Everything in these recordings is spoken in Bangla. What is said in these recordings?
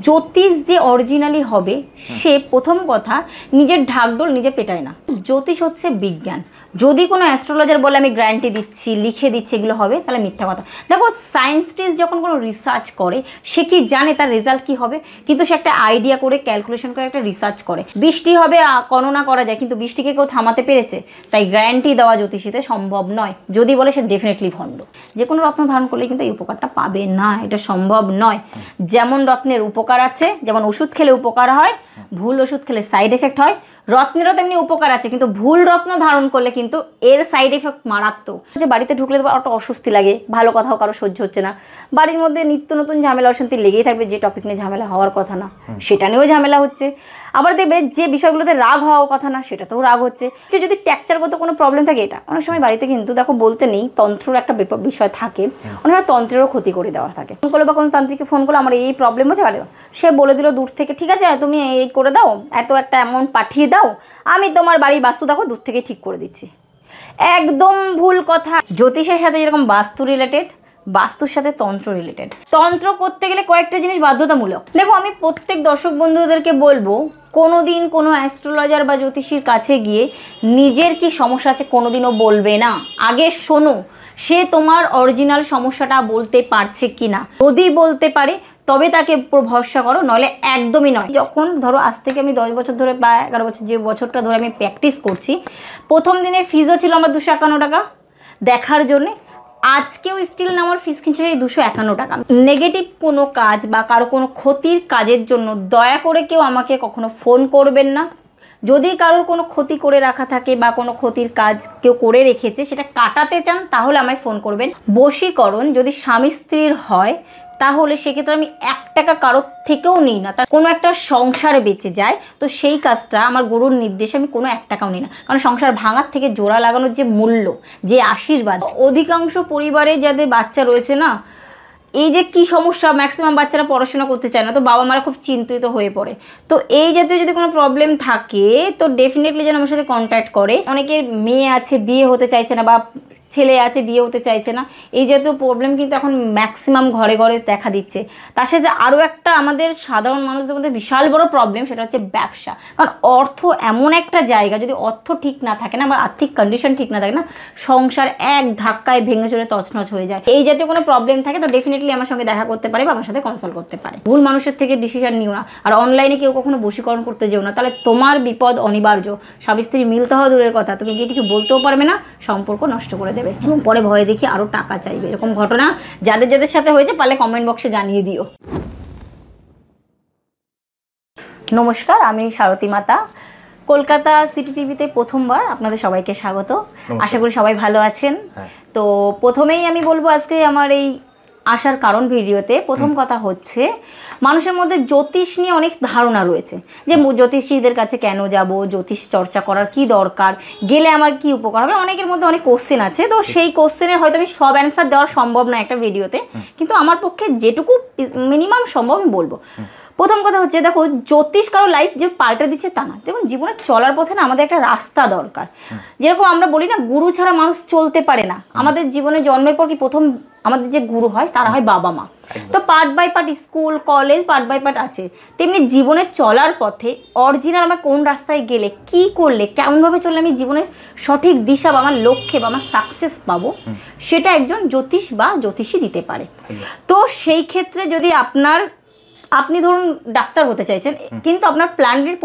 জ্যোতিষ যে অরিজিনালি হবে সে প্রথম কথা নিজের ঢাকঢোল নিজে পেটায় না। জ্যোতিষ হচ্ছে বিজ্ঞান। যদি কোনো অ্যাস্ট্রোলজার বলে আমি গ্যারান্টি দিচ্ছি, লিখে দিচ্ছি এগুলো হবে, তাহলে মিথ্যা কথা। দেখো সায়েন্সটিস্ট যখন কোনো রিসার্চ করে সে কি জানে তার রেজাল্ট কি হবে, কিন্তু সে একটা আইডিয়া করে ক্যালকুলেশন করে একটা রিসার্চ করে। বৃষ্টি হবে গণনা করা যায়, কিন্তু বৃষ্টিকে কেউ থামাতে পেরেছে? তাই গ্যারান্টি দেওয়া জ্যোতিষীতে সম্ভব নয়। যদি বলে সে ডেফিনেটলি ভণ্ড। যে কোনো রত্ন ধারণ করলে কিন্তু এই উপকারটা পাবে না, এটা সম্ভব নয়। যেমন রত্নের উপকার আছে, যেমন ওষুধ খেলে উপকার হয়, ভুল ওষুধ খেলে সাইড এফেক্ট হয়, রত্নেরও তেমনি উপকার আছে, কিন্তু ভুল রত্ন ধারণ করলে কিন্তু এর সাইড এফেক্ট মারাত্মক। যে বাড়িতে ঢুকলে একটা অস্বস্তি লাগে, ভালো কথাও কারো সহ্য হচ্ছে না, বাড়ির মধ্যে নিত্য নতুন ঝামেলা অশান্তি লেগেই থাকবে। যে টপিক নিয়ে ঝামেলা হওয়ার কথা না সেটা নিয়েও ঝামেলা হচ্ছে। আবার দেখবে যে বিষয়গুলোতে রাগ হওয়ার কথা না সেটাতেও রাগ হচ্ছে। যে যদি ট্যাকচারগত কোনো প্রবলেম থাকে, এটা অনেক সময় বাড়িতে কিন্তু দেখো বলতে নেই, তন্ত্রের একটা বিষয় থাকে, অনেক সময় তন্ত্রেরও ক্ষতি করে দেওয়া থাকে। ফোন করলে বা কোনো তান্ত্রিককে ফোন করলে আমার এই প্রবলেম হচ্ছে, সে বলে দিল দূর থেকে, ঠিক আছে তুমি এই করে দাও, একটা অ্যামাউন্ট পাঠিয়ে দাও, আমি তোমার বাড়ির বাস্তু দেখো দূর থেকে ঠিক করে দিচ্ছি। একদম ভুল কথা। জ্যোতিষের সাথে যেরকম বাস্তু রিলেটেড, বাস্তুর সাথে তন্ত্র রিলেটেড। তন্ত্র করতে গেলে কয়েকটা জিনিস বাধ্যতামূলক। দেখো আমি প্রত্যেক দর্শক বন্ধুদেরকে বলবো, কোনোদিন কোনো অ্যাস্ট্রোলজার বা জ্যোতিষীর কাছে গিয়ে নিজের কি সমস্যা আছে কোনোদিনও বলবে না। আগে শোনো সে তোমার অরিজিনাল সমস্যাটা বলতে পারছে কি না। যদি বলতে পারে তবে তাকে ভরসা করো, নইলে একদমই নয়। যখন ধরো আজ থেকে আমি 10 বছর ধরে বা 11 বছর, যে বছরটা ধরে আমি প্র্যাকটিস করছি, প্রথম দিনের ফিজও ছিল আমার 251 টাকা দেখার জন্যে। আজকেও স্টিল না আমার ফিস কিনছে 251 টাকা। নেগেটিভ কোনো কাজ বা কারো কোনো ক্ষতির কাজের জন্য দয়া করে কেউ আমাকে কখনো ফোন করবেন না। যদি কারোর কোনো ক্ষতি করে রাখা থাকে বা কোনো ক্ষতির কাজ কেউ করে রেখেছে সেটা কাটাতে চান, তাহলে আমায় ফোন করবেন। বশীকরণ যদি স্বামী স্ত্রীর হয় তাহলে সেক্ষেত্রে আমি 1 টাকা কারোর থেকেও নিই না। তার কোনো একটা সংসার বেঁচে যায় তো সেই কাজটা আমার গুরুর নির্দেশে আমি কোনো 1 টাকাও নিই না। কারণ সংসার ভাঙার থেকে জোড়া লাগানোর যে মূল্য, যে আশীর্বাদ, অধিকাংশ পরিবারে যাদের বাচ্চা রয়েছে না, এই যে কি সমস্যা, ম্যাক্সিমাম বাচ্চারা পড়াশোনা করতে চায় না, তো বাবা মারা খুব চিন্তিত হয়ে পড়ে। তো এই জাতীয় যদি কোনো প্রবলেম থাকে তো ডেফিনেটলি যেন আমার সাথে কন্ট্যাক্ট করে। অনেকের মেয়ে আছে বিয়ে হতে চাইছে না, বা ছেলে আছে বিয়ে হতে চাইছে না, এই জাতীয় প্রবলেম কিন্তু এখন ম্যাক্সিমাম ঘরে ঘরে দেখা দিচ্ছে। তার সাথে আরও একটা আমাদের সাধারণ মানুষদের মধ্যে বিশাল বড় প্রবলেম, সেটা হচ্ছে ব্যবসা। কারণ অর্থ এমন একটা জায়গা, যদি অর্থ ঠিক না থাকে না বা আর্থিক কন্ডিশন ঠিক না থাকে না, সংসার এক ধাক্কায় ভেঙে চলে তছনছ হয়ে যায়। এই জাতীয় কোনো প্রবলেম থাকে তো ডেফিনেটলি আমার সঙ্গে দেখা করতে পারে বা আমার সাথে কনসাল্ট করতে পারে। ভুল মানুষের থেকে ডিসিশন নিও না। আর অনলাইনে কেউ কখনো বশীকরণ করতে যেও না, তাহলে তোমার বিপদ অনিবার্য। স্বামী স্ত্রী মিলতে হওয়া দূরের কথা, তুমি গিয়ে কিছু বলতেও পারবে না, সম্পর্ক নষ্ট করে দেবে এবং পরে ভয়ে দেখি আরো টাকা চাইবে। এরকম ঘটনা যাদের যাদের সাথে হয়েছে পারলে কমেন্ট বক্সে জানিয়ে দিও। নমস্কার, আমি সারথী মাতা, কলকাতা সিটি টিভিতে প্রথমবার আপনাদের সবাইকে স্বাগত। আশা করি সবাই ভালো আছেন। তো প্রথমেই আমি বলবো আজকে আমার এই আসার কারণ ভিডিওতে প্রথম কথা হচ্ছে, মানুষের মধ্যে জ্যোতিষ নিয়ে অনেক ধারণা রয়েছে যে জ্যোতিষীদের কাছে কেন যাব, জ্যোতিষ চর্চা করার কি দরকার, গেলে আমার কি উপকার হবে। অনেকের মধ্যে অনেক কোশ্চেন আছে, তো সেই কোশ্চেনের হয়তো আমি সব অ্যান্সার দেওয়া সম্ভব না একটা ভিডিওতে, কিন্তু আমার পক্ষে যেটুকু মিনিমাম সম্ভব আমি বলবো। প্রথম কথা হচ্ছে, দেখো জ্যোতিষ কারো লাইফ যে পাল্টে দিচ্ছে তা না। দেখুন জীবনে চলার পথে না আমাদের একটা রাস্তা দরকার। যেরকম আমরা বলি না, গুরু ছাড়া মানুষ চলতে পারে না। আমাদের জীবনে জন্মের পর কি প্রথম আমাদের যে গুরু হয় তারা হয় বাবা মা। তো part by part school college part by part আছে, তেমনি জীবনে চলার পথে অরিজিনাল আমার কোন রাস্তায় গেলে কি করলে কেমনভাবে চললে আমি জীবনের সঠিক দিশা বা আমার লক্ষ্যে বা আমার সাকসেস পাবো, সেটা একজন জ্যোতিষ বা জ্যোতিষী দিতে পারে। তো সেই ক্ষেত্রে যদি আপনি ধরুন ডাক্তার হতে চাইছেন, কিন্তু আপনার প্ল্যানের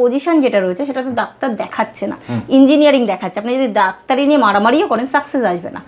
পজিশন যেটা রয়েছে সেটাতে ডাক্তার দেখাচ্ছে না, ইঞ্জিনিয়ারিং দেখাচ্ছে, আপনি যদি ডাক্তারি নিয়ে মারামারিও করেন সাকসেস আসবে না।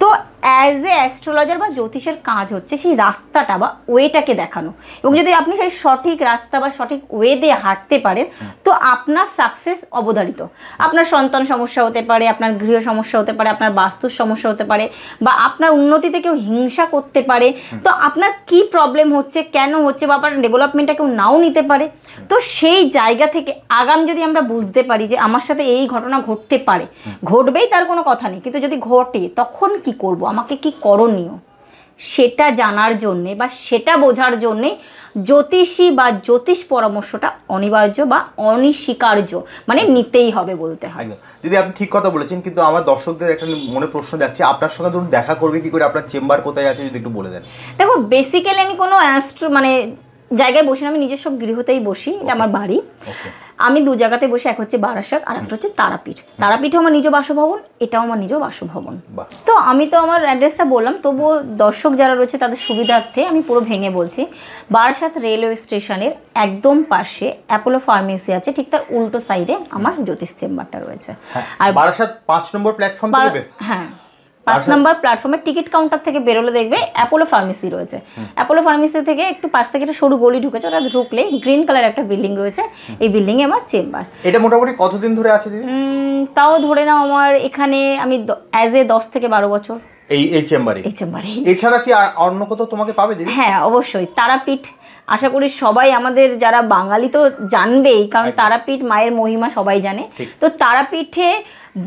তো অ্যাজ এ অ্যাস্ট্রোলজার বা জ্যোতিষের কাজ হচ্ছে সেই রাস্তাটা বা ওয়েটাকে দেখানো, এবং যদি আপনি সেই সঠিক রাস্তা বা সঠিক ওয়ে দিয়ে হাঁটতে পারেন তো আপনার সাকসেস অবধারিত। আপনার সন্তান সমস্যা হতে পারে, আপনার গৃহ সমস্যা হতে পারে, আপনার বাস্তুর সমস্যা হতে পারে, বা আপনার উন্নতিতে কেউ হিংসা করতে পারে। তো আপনার কি প্রবলেম হচ্ছে, কেন হচ্ছে, বা আপনার ডেভেলপমেন্টটা কেউ নাও নিতে পারে। তো সেই জায়গা থেকে আগাম যদি আমরা বুঝতে পারি যে আমার সাথে এই ঘটনা ঘটতে পারে, ঘটবেই তার কোনো কথা নেই, কিন্তু যদি ঘটে তখন কি করব, আমাকে কি করণীয়, সেটা জানার জন্যে বা সেটা বোঝার জন্যে জ্যোতিষী বা জ্যোতিষ পরামর্শটা অনিবার্য বা অনস্বীকার্য, মানে নিতেই হবে বলতে হয়। যদি আপনি ঠিক কথা বলেছেন, কিন্তু আমার দর্শকদের একটা মনে প্রশ্ন যাচ্ছে, আপনার সঙ্গে ধরুন দেখা করবে কি করে, আপনার চেম্বার কোথায় আছে যদি একটু বলে দেন। দেখো বেসিক্যালি আমি কোনো জায়গায় বসি না, আমি নিজস্ব গৃহতেই বসি, এটা আমার বাড়ি। আমি দু জায়গাতে বসে, এক হচ্ছে বারাসাত আর একটা হচ্ছে তারাপীঠ। তারাপীঠও আমার নিজ বাসভবন, এটাও আমার নিজ বাসভবন। তো আমি তো আমার অ্যাড্রেসটা বললাম, তবুও দর্শক যারা রয়েছে তাদের সুবিধার্থে আমি পুরো ভেঙে বলছি। বারাসাত রেলওয়ে স্টেশনের একদম পাশে অ্যাপোলো ফার্মেসি আছে, ঠিক তার উল্টো সাইডে আমার জ্যোতিষ চেম্বারটা রয়েছে। আর বারাসাত 5 নম্বর প্ল্যাটফর্ম থেকে, হ্যাঁ 5 নম্বর প্ল্যাটফর্মের টিকিট কাউন্টার থেকে বেরোলে দেখবে অ্যাপোলো ফার্মেসি রয়েছে। অ্যাপোলো ফার্মেসি থেকে একটু পাশ থেকে একটা সরু গলি ঢুকেছে, ওটা ঢুকলেই গ্রিন কালার একটা বিল্ডিং রয়েছে, এই বিল্ডিংয়ে আমার চেম্বার। এটা মোটামুটি কতদিন ধরে আছে দিদি? তাও ধরে নাও আমার এখানে আমি অ্যাজ এ 10 থেকে 12 বছর এই চেম্বারে। এছাড়া কি অন্য কোথাও তোমাকে পাবে দিদি? হ্যাঁ অবশ্যই, তারাপীঠ আশা করি সবাই আমাদের যারা বাঙালি তো জানবেই, কারণ তারাপীঠ মায়ের মহিমা সবাই জানে। তো তারাপীঠে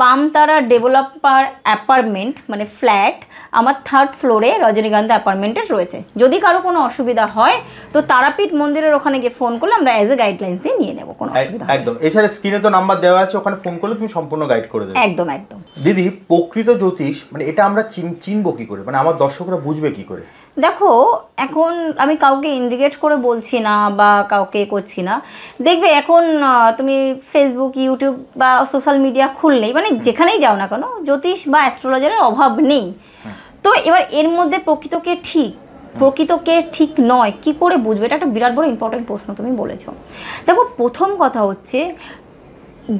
বামতারা ডেভেলপার অ্যাপার্টমেন্ট মানে ফ্ল্যাট আমার 3rd ফ্লোরে রজনীগন্ধা অ্যাপার্টমেন্টের রয়েছে। যদি কারো কোনো অসুবিধা হয় তো তারাপীঠ মন্দিরের ওখানে গিয়ে ফোন করলে আমরা অ্যাজ এ গাইডলাইন্স দিয়ে নিয়ে নেবো, কোনো অসুবিধা একদম। এছাড়া স্ক্রিনে তো নাম্বার দেওয়া আছে, ওখানে ফোন করলে তুমি সম্পূর্ণ গাইড করে দেবে। একদম একদম। দিদি প্রকৃত জ্যোতিষ মানে এটা আমরা চিনবো কি করে, মানে আমার দর্শকরা বুঝবে কি করে? দেখো এখন আমি কাউকে ইন্ডিকেট করে বলছি না বা কাউকে করছি না, দেখবে এখন তুমি ফেসবুক ইউটিউব বা সোশ্যাল মিডিয়া খুললেই মানে যেখানেই যাও না কেন জ্যোতিষ বা অ্যাস্ট্রোলজারের অভাব নেই। তো এবার এর মধ্যে প্রকৃতকে ঠিক প্রকৃতকে ঠিক নয় কি করে বুঝবে, এটা একটা বিরাট বড় ইম্পর্টেন্ট প্রশ্ন তুমি বলেছো। দেখো প্রথম কথা হচ্ছে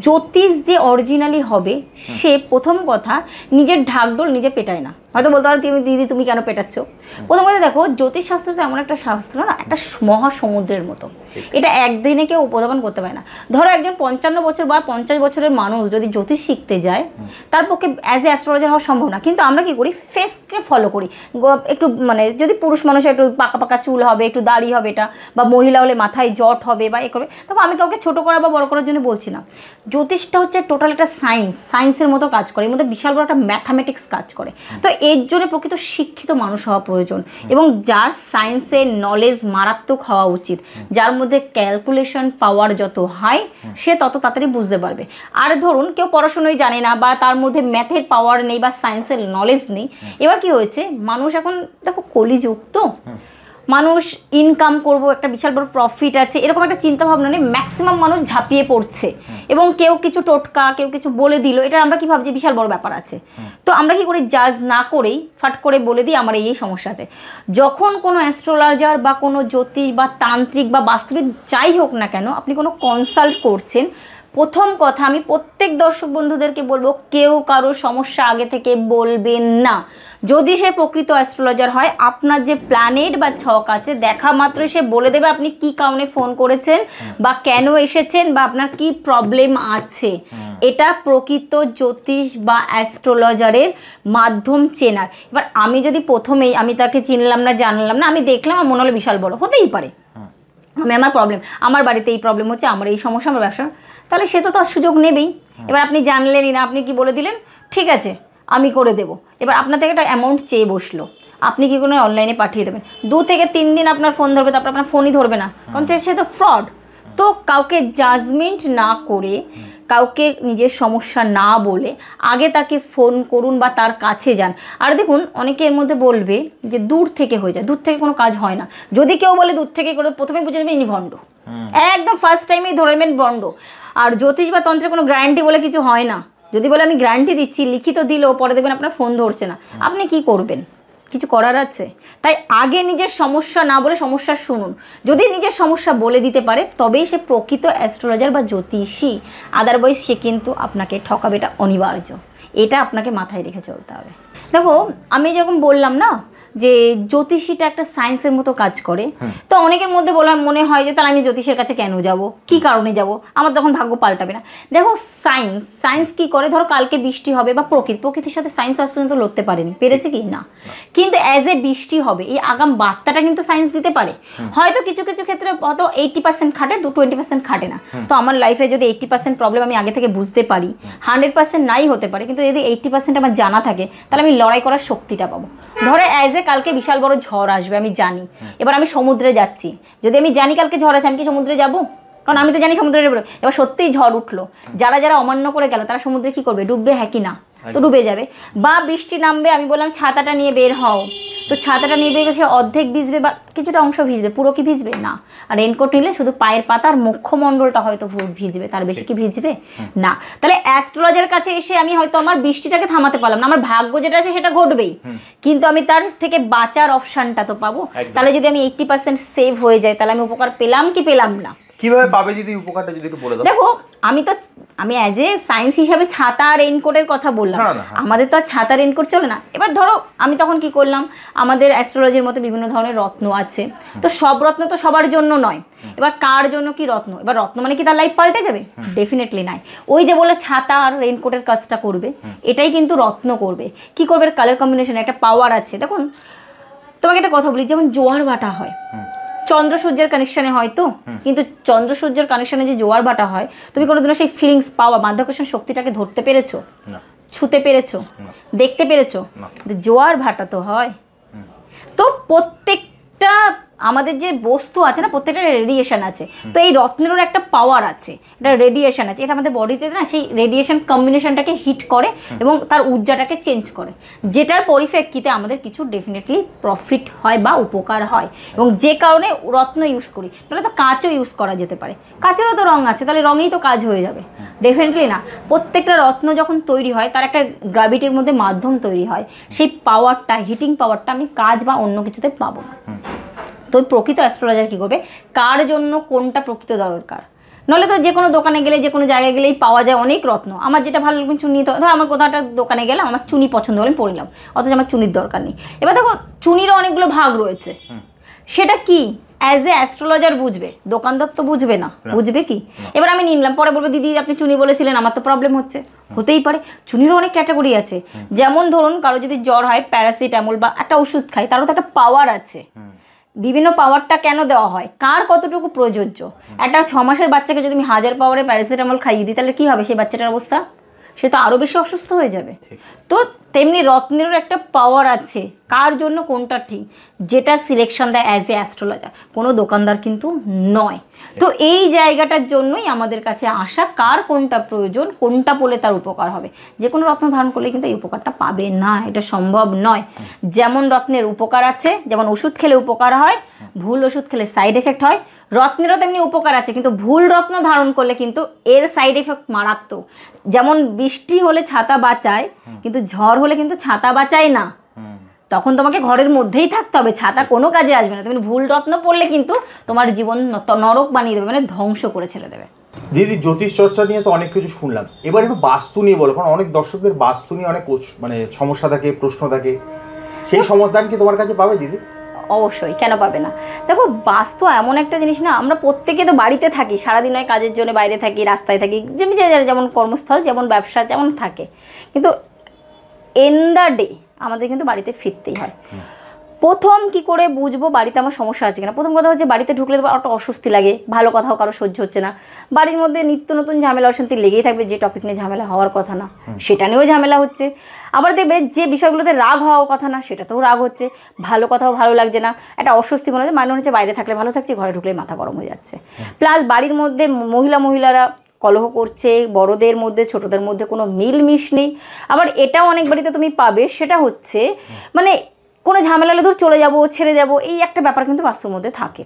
জ্যোতিষ যে অরিজিনালি হবে সে প্রথম কথা নিজের ঢাকঢোল নিজে পেটায় না। হয়তো বলতে পারো তুমি দিদি তুমি কেন পেটাচ্ছ? প্রথম কথা দেখো জ্যোতিষ শাস্ত্র তো এমন একটা শাস্ত্র না, একটা মহাসমুদ্রের মতো, এটা একদিনে কেউ উপস্থাপন করতে পারে না। ধরো একজন 55 বছর বা 50 বছরের মানুষ যদি জ্যোতিষ শিখতে যায় তার পক্ষে অ্যাজ এ অ্যাস্ট্রোলজার হওয়া সম্ভব না। কিন্তু আমরা কি করি, ফেসকে ফলো করি, একটু মানে যদি পুরুষ মানুষের একটু পাকা পাকা চুল হবে, একটু দাড়ি হবে এটা, বা মহিলা হলে মাথায় জট হবে বা এ করবে। তবে আমি কাউকে ছোটো করা বা বড় করার জন্য বলছি না। জ্যোতিষটা হচ্ছে টোটাল একটা সায়েন্সের মতো কাজ করে, এর মধ্যে বিশাল বড় একটা ম্যাথামেটিক্স কাজ করে। তো এর জন্য প্রকৃত শিক্ষিত মানুষ হওয়া প্রয়োজন, এবং যার সায়েন্সের নলেজ মারাত্মক হওয়া উচিত, যার মধ্যে ক্যালকুলেশন পাওয়ার যত হাই সে তত তাড়াতাড়ি বুঝতে পারবে। আর ধরুন কেউ পড়াশোনাই জানে না বা তার মধ্যে ম্যাথের পাওয়ার নেই বা সায়েন্সের নলেজ নেই, এবার কি হয়েছে মানুষ এখন দেখো কলিযুগ তো, মানুষ ইনকাম করব একটা বিশাল বড় প্রফিট আছে এরকম একটা চিন্তা ভাবনা নেই, ম্যাক্সিমাম মানুষ ঝাঁপিয়ে পড়ছে। এবং কেউ কিছু টোটকা কেউ কিছু বলে দিল, এটা আমরা কি ভাবছি বিশাল বড় ব্যাপার আছে। তো আমরা কি করি, জাজ না করেই ফাট করে বলে দিই আমার এই সমস্যা আছে। যখন কোনো অ্যাস্ট্রোলজার বা কোনো জ্যোতিষ বা তান্ত্রিক বা বাস্তবিক যাই হোক না কেন আপনি কোনো কনসাল্ট করছেন, প্রথম কথা আমি প্রত্যেক দর্শক বন্ধুদেরকে বলবো কেউ কারো সমস্যা আগে থেকে বলবেন না। যদি সে প্রকৃত অ্যাস্ট্রোলজার হয় আপনার যে প্ল্যানেট বা ছক আছে দেখা মাত্রই সে বলে দেবে আপনি কি কারণে ফোন করেছেন বা কেন এসেছেন বা আপনার কি প্রবলেম আছে। এটা প্রকৃত জ্যোতিষ বা অ্যাস্ট্রোলজারের মাধ্যম চেনার। এবার আমি যদি প্রথমেই আমি তাকে চিনলাম না জানলাম না, আমি দেখলাম আমার মনে হলো বিশাল বড় হতেই পারে, আমি আমার প্রবলেম আমার বাড়িতে এই প্রবলেম হচ্ছে, আমার এই সমস্যা আমার ব্যবসা, তাহলে সে তো তার সুযোগ নেবেই। এবার আপনি জানলেনই না, আপনি কি বলে দিলেন ঠিক আছে আমি করে দেব, এবার আপনার থেকে একটা অ্যামাউন্ট চেয়ে বসলো, আপনি কি কোনো অনলাইনে পাঠিয়ে দেবেন, 2 থেকে 3 দিন আপনার ফোন ধরবে, তারপর আপনার ফোনই ধরবে না, কারণ সে তো ফ্রড। তো কাউকে জাজমেন্ট না করে কাউকে নিজের সমস্যা না বলে আগে তাকে ফোন করুন বা তার কাছে যান। আর দেখুন অনেকে এর মধ্যে বলবে যে দূর থেকে হয়ে যায়, দূর থেকে কোনো কাজ হয় না। যদি কেউ বলে দূর থেকে করে প্রথমে বুঝে নেবেন ইনি ভণ্ড, একদম ফার্স্ট টাইমেই ধরে নেবেন ভণ্ড। আর জ্যোতিষ বা তন্ত্রের কোনো গ্যারান্টি বলে কিছু হয় না। যদি বলে আমি গ্যারান্টি দিচ্ছি লিখিত দিলেও পরে দেখবেন আপনার ফোন ধরছে না, আপনি কি করবেন? কিছু করার আছে? তাই আগে নিজের সমস্যা না বলে সমস্যা শুনুন। যদি নিজের সমস্যা বলে দিতে পারে তবেই সে প্রকৃত অ্যাস্ট্রোলজার বা জ্যোতিষী, আদারওয়াইজ সে কিন্তু আপনাকে ঠকাবে, এটা অনিবার্য, এটা আপনাকে মাথায় রেখে চলতে হবে। দেখো আমি যখন বললাম না যে জ্যোতিষীটা একটা সায়েন্সের মতো কাজ করে, তো অনেকের মধ্যে মনে হয় যে তাহলে আমি জ্যোতিষের কাছে কেন যাব, কি কারণে যাব, আমার তখন ভাগ্য পাল্টাবে না। দেখো সায়েন্স কি করে, ধরো কালকে বৃষ্টি হবে বা প্রকৃতির সাথে সায়েন্স আজ পর্যন্ত লড়তে পারেনি, পেরেছে কি না, কিন্তু অ্যাজ এ বৃষ্টি হবে এই আগাম বার্তাটা কিন্তু সায়েন্স দিতে পারে। হয়তো কিছু কিছু ক্ষেত্রে হয়তো 80% খাটে, 20% খাটে না। তো আমার লাইফে যদি 80% প্রবলেম আমি আগে থেকে বুঝতে পারি, 100% নাই হতে পারে, কিন্তু যদি 80% আমার জানা থাকে তাহলে আমি লড়াই করার শক্তিটা পাবো। ধরো অ্যাজ এ কালকে বিশাল বড় ঝড় আসবে আমি জানি, এবার আমি সমুদ্রে যাচ্ছি, যদি আমি জানি কালকে ঝড় আছে আমি কি সমুদ্রে যাব? কারণ আমি তো জানি সমুদ্রে যাবো। এবার সত্যিই ঝড় উঠলো, যারা যারা অমান্য করে গেল তারা সমুদ্রে কি করবে, ডুববে? হ্যাঁ কি না? তো ডুবে যাবে। বা বৃষ্টি নামবে, আমি বললাম ছাতাটা নিয়ে বের হও, তো ছাতাটা নিয়ে বের গেছে অর্ধেক ভিজবে বা কিছুটা অংশ ভিজবে, পুরো কি ভিজবে না। আর রেনকোট নিলে শুধু পায়ের পাতা আর মুখমণ্ডলটা হয়তো ভিজবে, তার বেশি কি ভিজবে না। তাহলে অ্যাস্ট্রোলজার কাছে এসে আমি হয়তো আমার বৃষ্টিটাকে থামাতে পারলাম না, আমার ভাগ্য যেটা আছে সেটা ঘটবেই, কিন্তু আমি তার থেকে বাঁচার অপশানটা তো পাবো। তাহলে যদি আমি 80% সেভ হয়ে যায় তাহলে আমি উপকার পেলাম কি পেলাম না। কিভাবে পাবে যদি উপকারটা যদি একটু বলে দাও। দেখো আমি অ্যাজ এ সায়েন্স হিসাবে ছাতা রেইনকোটের কথা বললাম, আমাদের তো আর ছাতা রেইনকোট চলে না। এবার ধরো আমি তখন কি করলাম, আমাদের অ্যাস্ট্রোলজির মধ্যে বিভিন্ন ধরনের রত্ন আছে, তো সব রত্ন তো সবার জন্য নয়। এবার কার জন্য কি রত্ন, এবার রত্ন মানে কি তার লাইফ পাল্টে যাবে? ডেফিনেটলি নাই। ওই যে বলে ছাতা আর রেইনকোটের কাজটা করবে, এটাই কিন্তু রত্ন করবে। কি করবে? কালার কম্বিনেশন একটা পাওয়ার আছে। দেখুন তোমাকে একটা কথা বলি, যেমন জোয়ার ভাটা হয় চন্দ্র সূর্যের কানেকশনে হয়, তো কিন্তু চন্দ্র সূর্যের কানেকশনে যে জোয়ার ভাটা হয়, তুমি কোনোদিনও সেই ফিলিংস পাওয়া মাধ্যাকর্ষণ শক্তিটাকে ধরতে পেরেছো, ছুতে পেরেছো, দেখতে পেরেছো? জোয়ার ভাটা তো হয়। তো প্রত্যেকটা আমাদের যে বস্তু আছে না, প্রত্যেকটা রেডিয়েশন আছে। তো এই রত্নেরও একটা পাওয়ার আছে, এটা রেডিয়েশন আছে, এটা আমাদের বডিতে না সেই রেডিয়েশন কম্বিনেশনটাকে হিট করে এবং তার ঊর্জাটাকে চেঞ্জ করে, যেটার পরিপ্রেক্ষিতে আমাদের কিছু ডেফিনেটলি প্রফিট হয় বা উপকার হয়। এবং যে কারণে রত্ন ইউজ করি, তাহলে তো কাঁচও ইউজ করা যেতে পারে, কাঁচেরও তো রং আছে, তাহলে রঙেই তো কাজ হয়ে যাবে। ডেফিনেটলি না, প্রত্যেকটা রত্ন যখন তৈরি হয় তার একটা গ্র্যাভিটির মধ্যে মাধ্যম তৈরি হয়, সেই পাওয়ারটা, হিটিং পাওয়ারটা আমি কাজ বা অন্য কিছুতে পাবো না। তো প্রকৃত অ্যাস্ট্রোলজার কী করবে, কার জন্য কোনটা প্রকৃত দরকার। নাহলে তো যে কোনো দোকানে গেলে, যে কোনো জায়গায় গেলেই পাওয়া যায় অনেক রত্ন। আমার যেটা ভালো লাগবে চুনি, ধর আমার কোথাও একটা দোকানে গেলাম, আমার চুনি পছন্দ হলে আমি পড়লাম, অথচ আমার চুনির দরকার নেই। এবার দেখো চুনিরও অনেকগুলো ভাগ রয়েছে, সেটা কি অ্যাজ এ অ্যাস্ট্রোলজার বুঝবে, দোকানদার তো বুঝবে না। বুঝবে কি? এবার আমি নিলাম, পরে বলবো দিদি আপনি চুনি বলেছিলেন, আমার তো প্রবলেম হচ্ছে। হতেই পারে, চুনিরও অনেক ক্যাটাগরি আছে। যেমন ধরুন কারো যদি জ্বর হয়, প্যারাসিটামল বা একটা ওষুধ খায়, তারও তো একটা পাওয়ার আছে। বিভিন্ন পাওয়ারটা কেন দেওয়া হয়, কার কতটুকু প্রযোজ্য। একটা 6 মাসের বাচ্চাকে যদি আমি 1000 পাওয়ারের প্যারাসিটামল খাইয়ে দিই, তাহলে কী হবে সেই বাচ্চাটার অবস্থা? সে তো আরও বেশি অসুস্থ হয়ে যাবে। তো তেমনি রত্নেরও একটা পাওয়ার আছে, কার জন্য কোনটা ঠিক, যেটা সিলেকশন দেয় অ্যাজ এ অ্যাস্ট্রোলজার, কোনো দোকানদার কিন্তু নয়। তো এই জায়গাটার জন্যই আমাদের কাছে আসা, কার কোনটা প্রয়োজন, কোনটা বলে তার উপকার হবে। যে কোনো রত্ন ধারণ করলে কিন্তু এই উপকারটা পাবে না, এটা সম্ভব নয়। যেমন রত্নের উপকার আছে, যেমন ওষুধ খেলে উপকার হয়, ভুল ওষুধ খেলে সাইড এফেক্ট হয়, রত্নেরও তেমনি উপকার আছে, কিন্তু ভুল রত্ন ধারণ করলে কিন্তু এর সাইড এফেক্ট মারাত্মক। যেমন বৃষ্টি হলে ছাতা বাঁচায়, কিন্তু ঝড় হলে কিন্তু ছাতা বাঁচায় না। তখন তোমাকে ঘরের মধ্যেই থাকতে হবে, ছাতা কোনো কাজে আসবে না। তুমি ভুল রত্ন পড়লে কিন্তু তোমার জীবন নরক বানিয়ে দেবে, মানে ধ্বংস করে ছেড়ে দেবে। দিদি জ্যোতিষ চর্চা নিয়ে তো অনেক কিছু শুনলাম, এবার একটু বাস্তু নিয়ে বলো, কারণ অনেক দর্শকদের বাস্তু নিয়ে অনেক মানে সমস্যা থাকে, প্রশ্ন থাকে, সেই সমাধান কি তোমার কাছে পাবে দিদি? অবশ্যই, কেন পাবে না। দেখো বাস্তু এমন একটা জিনিস না, আমরা প্রত্যেকে তো বাড়িতে থাকি, সারাদিন হয় কাজের জন্য বাইরে থাকি, রাস্তায় থাকি, যেমন কর্মস্থল, যেমন ব্যবসা যেমন থাকে, কিন্তু এন দ্য ডে আমাদের কিন্তু বাড়িতে ফিরতেই হয়। প্রথম কি করে বুঝবো বাড়িতে আমার সমস্যা আছে কিনা? প্রথম কথা হচ্ছে বাড়িতে ঢুকলে তো একটা অস্বস্তি লাগে, ভালো কথাও কারো সহ্য হচ্ছে না, বাড়ির মধ্যে নিত্য নতুন ঝামেলা অশান্তি লেগেই থাকবে, যে টপিক নিয়ে ঝামেলা হওয়ার কথা না সেটা নিয়েও ঝামেলা হচ্ছে। আবার দেখবে যে বিষয়গুলোতে রাগ হওয়ার কথা না সেটাতেও রাগ হচ্ছে, ভালো কথাও ভালো লাগছে না, একটা অস্বস্তি মনে হচ্ছে বাইরে থাকলে ভালো থাকছে, ঘরে ঢুকলে মাথা গরম হয়ে যাচ্ছে। প্লাস বাড়ির মধ্যে মহিলারা কলহ করছে, বড়দের মধ্যে ছোটদের মধ্যে কোনো মিলমিশ নেই। আবার এটাও অনেক বাড়িতে তুমি পাবে, সেটা হচ্ছে মানে কোনো ঝামেলা হলে ধর চলে যাব, ছেড়ে যাব, এই একটা ব্যাপার কিন্তু বাস্তুর মধ্যে থাকে।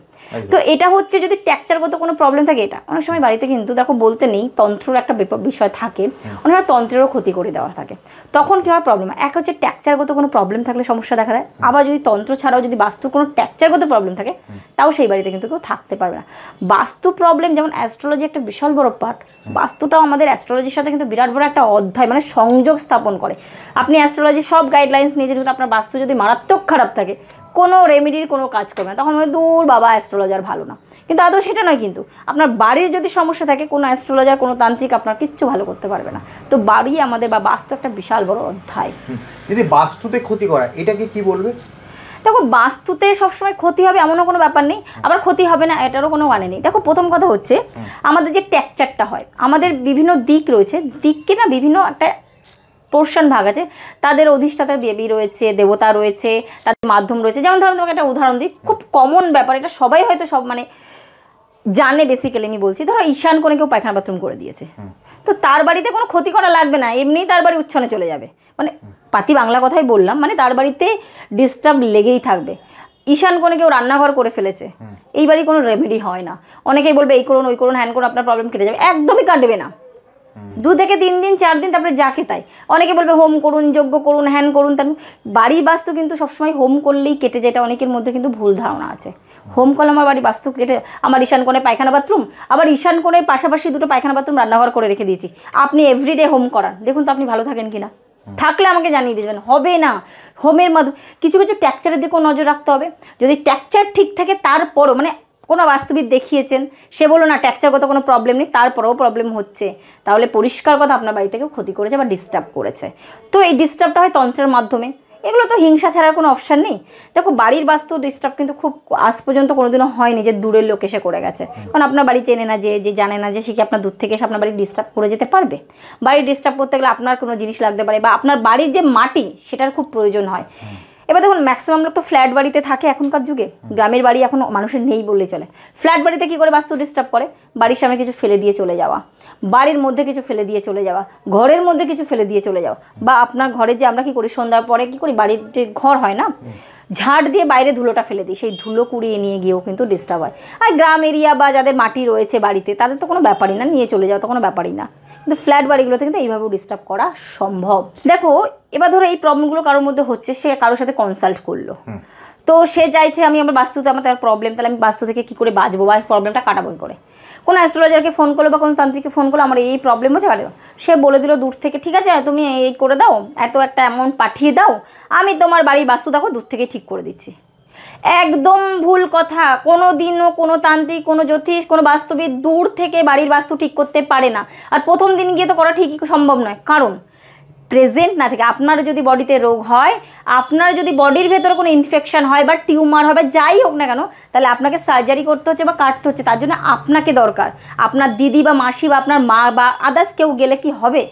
তো এটা হচ্ছে যদি ট্যাকচারগত কোনো প্রবলেম থাকে, এটা অনেক সময় বাড়িতে কিন্তু দেখো বলতে নেই, তন্ত্রের একটা বিষয় থাকে, অনেক তন্ত্রেরও ক্ষতি করে দেওয়া থাকে। তখন কী হয় প্রবলেম? এক হচ্ছে ট্যাকচারগত কোনো প্রবলেম থাকলে সমস্যা দেখা দেয়, আবার যদি তন্ত্র ছাড়াও যদি বাস্তুর কোনো ট্যাকচারগত প্রবলেম থাকে, তাও সেই বাড়িতে কিন্তু কেউ থাকতে পারবে না। বাস্তু প্রবলেম যেমন অ্যাস্ট্রোলজি একটা বিশাল বড় পার্ট, বাস্তুটাও আমাদের অ্যাস্ট্রোলজির সাথে কিন্তু বিরাট বড় একটা অধ্যায়, মানে সংযোগ স্থাপন করে। আপনি অ্যাস্ট্রোলজির সব গাইডলাইন্স নিয়ে যদি আপনার বাস্তু যদি মারাত্মক খারাপ থাকে, কোনো রেমেডির কোনো কাজ করবে না, তখন মনে দূর বাবা অ্যাস্ট্রোলজার ভালো না। কিন্তু আদৌ সেটা নয়, কিন্তু আপনার বাড়ির যদি সমস্যা থাকে, কোনো অ্যাস্ট্রোলজার কোনো তান্ত্রিক আপনার কিচ্ছু ভালো করতে পারবে না। তো বাড়ি আমাদের বা বাস্তু একটা বিশাল বড় অধ্যায়। যদি বাস্তুতে ক্ষতি করা, এটাকে কি বলবে? দেখো বাস্তুতে সবসময় ক্ষতি হবে এমনও কোনো ব্যাপার নেই, আবার ক্ষতি হবে না এটারও কোনো মানে নেই। দেখো প্রথম কথা হচ্ছে আমাদের যে ট্যাকচারটা হয়, আমাদের বিভিন্ন দিক রয়েছে, দিককে না বিভিন্ন একটা পোর্শন ভাগ আছে, তাদের অধিষ্ঠাতা দেবী রয়েছে, দেবতা রয়েছে, তাদের মাধ্যম রয়েছে। যেমন ধরুন তোমাকে একটা উদাহরণ দিই, খুব কমন ব্যাপার, এটা সবাই হয়তো সব মানে জানে, বেসিক্যালি আমি বলছি, ধরো ঈশান কোণে কেউ পায়খানা বাথরুম করে দিয়েছে, তো তার বাড়িতে কোনো ক্ষতি করা লাগবে না, এমনিই তার বাড়ি উচ্ছনে চলে যাবে, মানে পাতি বাংলা কথাই বললাম, মানে তার বাড়িতে ডিস্টার্ব লেগেই থাকবে। ঈশান কোণে কেউ রান্নাঘর করে ফেলেছে, এই বাড়ি কোনো রেমেডি হয় না। অনেকেই বলবে এই করুন ওই করুন হ্যান করুন আপনার প্রবলেম কেটে যাবে, একদমই কাটবে না। 2 থেকে 3 দিন 4 দিন তারপরে যাকে তাই। অনেকে বলবে হোম করুন, যজ্ঞ করুন, হ্যান করুন, তার বাড়ির বাস্তু কিন্তু সবসময় হোম করলেই কেটে যায়, এটা অনেকের মধ্যে কিন্তু ভুল ধারণা আছে। হোম করলে আমার বাড়ির বাস্তু কেটে, আমার ঈশান কোণে পায়খানা বাথরুম, আবার ঈশান কোণের পাশাপাশি 2টো পায়খানা বাথরুম রান্নাঘর করে রেখে দিয়েছি, আপনি এভরিডে হোম করান, দেখুন তো আপনি ভালো থাকেন কিনা। থাকলে আমাকে জানিয়ে দেবেন, হবে না। হোমের মাধ্যমে কিছু কিছু ট্যাকচারের দিকেও নজর রাখতে হবে। যদি ট্যাকচার ঠিক থাকে তারপরও, মানে কোনো বাস্তুবিদ দেখিয়েছেন, সে বললো না ট্যাকচারগত কোনো প্রবলেম নেই, তারপরেও প্রবলেম হচ্ছে, তাহলে পরিষ্কার কথা আপনার বাড়ি থেকে ক্ষতি করেছে বা ডিস্টার্ব করেছে। তো এই ডিস্টার্বটা হয় তন্ত্রের মাধ্যমে, এগুলো তো হিংসা ছাড়ার কোনো অপশান নেই। দেখো বাড়ির বাস্তু ডিস্টার্ব কিন্তু খুব আজ পর্যন্ত কোনোদিনও হয়নি যে দূরের লোক এসে করে গেছে, কারণ আপনার বাড়ি চেনে না, যে জানে না, যে সে কি আপনার দূর থেকে এসে আপনার বাড়ি ডিস্টার্ব করে যেতে পারবে। বাড়ি ডিস্টার্ব করতে গেলে আপনার কোনো জিনিস লাগতে পারে, বা আপনার বাড়ির যে মাটি সেটার খুব প্রয়োজন হয়। এবার দেখুন ম্যাক্সিমাম লোক তো ফ্ল্যাট বাড়িতে থাকে এখনকার যুগে, গ্রামের বাড়ি এখন মানুষের নেই বললেই চলে। ফ্ল্যাট বাড়িতে কী করে বাস্তু ডিস্টার্ব করে, বাড়ির সামনে কিছু ফেলে দিয়ে চলে যাওয়া, বাড়ির মধ্যে কিছু ফেলে দিয়ে চলে যাওয়া, ঘরের মধ্যে কিছু ফেলে দিয়ে চলে যাওয়া, বা আপনার ঘরে যে আমরা কী করি সন্ধ্যার পরে কী করি, বাড়ির যে ঘর হয় না, ঝাড় দিয়ে বাইরে ধুলোটা ফেলে দিই, সেই ধুলো কুড়িয়ে নিয়ে গিয়েও কিন্তু ডিস্টার্ব হয়। আর গ্রাম এরিয়া বা যাদের মাটি রয়েছে বাড়িতে তাদের তো কোনো ব্যাপারই না, নিয়ে চলে যাওয়া তো কোনো ব্যাপারই না, কিন্তু ফ্ল্যাট বাড়িগুলোতে কিন্তু এইভাবেও ডিস্টার্ব করা সম্ভব। দেখো এবার ধরো এই প্রবলেমগুলো কারোর মধ্যে হচ্ছে, সে কারোর সাথে কনসাল্ট করলো, তো সে চাইছে আমি আমার বাস্তুতে আমার তার প্রবলেম, তাহলে আমি বাস্তু থেকে কী করে বাঁচবো বা প্রবলেমটা কাটাবো করে। কোনো অ্যাস্ট্রোলজারকে ফোন করলো বা কোনো তান্ত্রিককে ফোন করলো, আমার এই প্রবলেম হচ্ছে, আর সে বলে দিল দূর থেকে, ঠিক আছে তুমি এই করে দাও, এত একটা অ্যামাউন্ট পাঠিয়ে দাও, আমি তোমার বাড়ির বাস্তু দেখো দূর থেকে ঠিক করে দিচ্ছি। একদম ভুল কথা। কোনো দিনও কোনো তান্ত্রিক, কোনো জ্যোতিষ, কোনো বাস্তুবিদ দূর থেকে বাড়ির বাস্তু ঠিক করতে পারে না। আর প্রথম দিন গিয়ে তো করা ঠিকই সম্ভব নয়, কারণ প্রেজেন্ট না থেকে আপনার যদি বডিতে রোগ হয়, আপনার যদি বডির ভেতরে কোনো ইনফেকশন হয় বা টিউমার হয় বা যাই হোক না কেন, তাহলে আপনাকে সার্জারি করতে হচ্ছে বা কাটতে হচ্ছে, তার জন্য আপনাকে দরকার। আপনার দিদি বা মাসি বা আপনার মা বা আদার্স কেউ গেলে কি হবে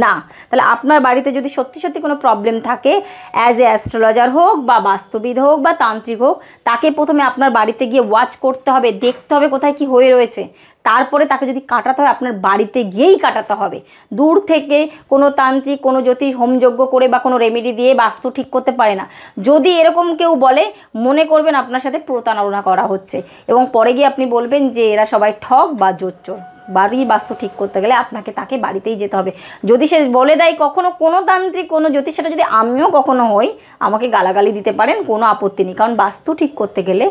না। তাহলে আপনার বাড়িতে যদি সত্যি সত্যি কোনো প্রবলেম থাকে, অ্যাজ এ অ্যাস্ট্রোলজার হোক বা বাস্তুবিদ হোক বা তান্ত্রিক হোক, তাকে প্রথমে আপনার বাড়িতে গিয়ে ওয়াচ করতে হবে, দেখতে হবে কোথায় কি হয়ে রয়েছে, তারপরে তাকে যদি কাটাতে হয় আপনার বাড়িতে গিয়েই কাটাতে হবে। দূর থেকে কোনো তান্ত্রিক, কোনো জ্যোতিষ হোমযজ্ঞ করে বা কোনো রেমেডি দিয়ে বাস্তু ঠিক করতে পারে না। যদি এরকম কেউ বলে, মনে করবেন আপনার সাথে প্রতারণা করা হচ্ছে, এবং পরে গিয়ে আপনি বলবেন যে এরা সবাই ঠক বা জোচ্চোর। বাড়ির বাস্তু ঠিক করতে গেলে আপনাকে তাকে বাড়িতেই যেতে হবে। যদি সে বলে দেয় কখনো কোনো তান্ত্রিক, কোনো জ্যোতিষ, সেটা যদি আমিও কখনো হই, আমাকে গালাগালি দিতে পারেন, কোনো আপত্তি নেই, কারণ বাস্তু ঠিক করতে গেলে